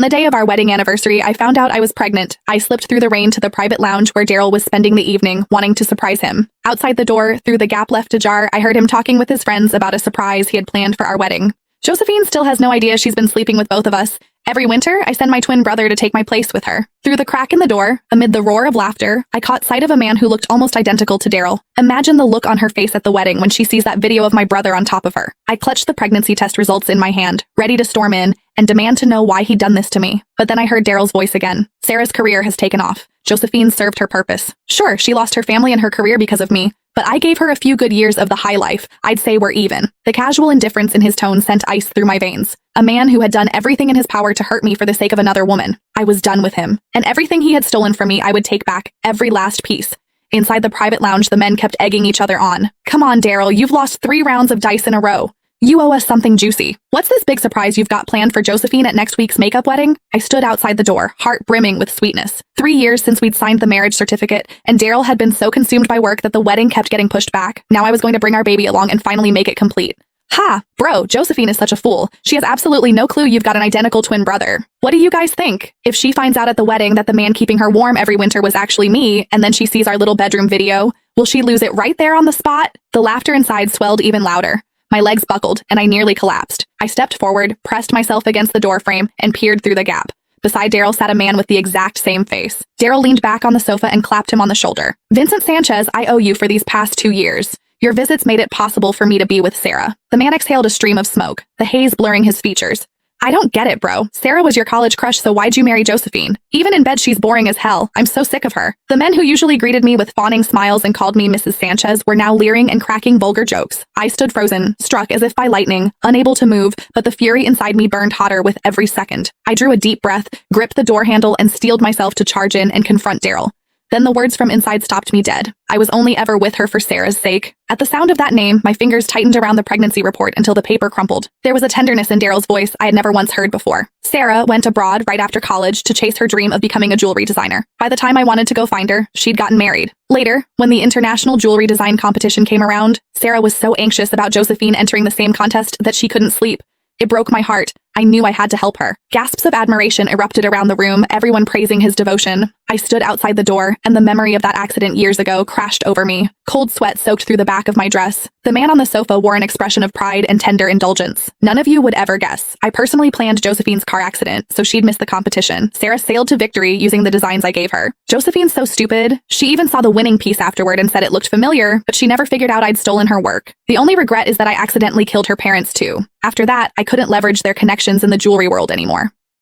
On the day of our wedding anniversary, I found out I was pregnant. I slipped through the rain to the private lounge where Daryl was spending the evening, wanting to surprise him. Outside the door, through the gap left ajar, I heard him talking with his friends about a surprise he had planned for our wedding. Josephine still has no idea she's been sleeping with both of us. Every winter, I send my twin brother to take my place with her. Through the crack in the door, amid the roar of laughter, I caught sight of a man who looked almost identical to Daryl. Imagine the look on her face at the wedding when she sees that video of my brother on top of her. I clutched the pregnancy test results in my hand, ready to storm in and demand to know why he'd done this to me. But then I heard Daryl's voice again. Sarah's career has taken off. Josephine served her purpose. Sure, she lost her family and her career because of me, but I gave her a few good years of the high life. I'd say we're even. The casual indifference in his tone sent ice through my veins. A man who had done everything in his power to hurt me for the sake of another woman. I was done with him. And everything he had stolen from me, I would take back. Every last piece. Inside the private lounge, the men kept egging each other on. Come on, Daryl, you've lost 3 rounds of dice in a row. You owe us something juicy. What's this big surprise you've got planned for Josephine at next week's makeup wedding? I stood outside the door, heart brimming with sweetness. 3 years since we'd signed the marriage certificate, and Daryl had been so consumed by work that the wedding kept getting pushed back. Now I was going to bring our baby along and finally make it complete. Ha! Bro, Josephine is such a fool. She has absolutely no clue you've got an identical twin brother. What do you guys think? If she finds out at the wedding that the man keeping her warm every winter was actually me, and then she sees our little bedroom video, will she lose it right there on the spot? The laughter inside swelled even louder. My legs buckled, and I nearly collapsed. I stepped forward, pressed myself against the doorframe, and peered through the gap. Beside Daryl sat a man with the exact same face. Daryl leaned back on the sofa and clapped him on the shoulder. Vincent Sanchez, I owe you for these past 2 years. Your visits made it possible for me to be with Sarah. The man exhaled a stream of smoke, the haze blurring his features. I don't get it, bro. Sarah was your college crush, so why'd you marry Josephine? Even in bed, she's boring as hell. I'm so sick of her. The men who usually greeted me with fawning smiles and called me Mrs. Sanchez were now leering and cracking vulgar jokes. I stood frozen, struck as if by lightning, unable to move, but the fury inside me burned hotter with every second. I drew a deep breath, gripped the door handle, and steeled myself to charge in and confront Daryl. Then the words from inside stopped me dead. I was only ever with her for Sarah's sake. At the sound of that name, my fingers tightened around the pregnancy report until the paper crumpled. There was a tenderness in Daryl's voice I had never once heard before. Sarah went abroad right after college to chase her dream of becoming a jewelry designer. By the time I wanted to go find her, she'd gotten married. Later, when the international jewelry design competition came around, Sarah was so anxious about Josephine entering the same contest that she couldn't sleep. It broke my heart. I knew I had to help her. Gasps of admiration erupted around the room, everyone praising his devotion. I stood outside the door, and the memory of that accident years ago crashed over me. Cold sweat soaked through the back of my dress. The man on the sofa wore an expression of pride and tender indulgence. None of you would ever guess. I personally planned Josephine's car accident, so she'd miss the competition. Sarah sailed to victory using the designs I gave her. Josephine's so stupid. She even saw the winning piece afterward and said it looked familiar, but she never figured out I'd stolen her work. The only regret is that I accidentally killed her parents too. After that, I couldn't leverage their connections in the jewelry world anymore.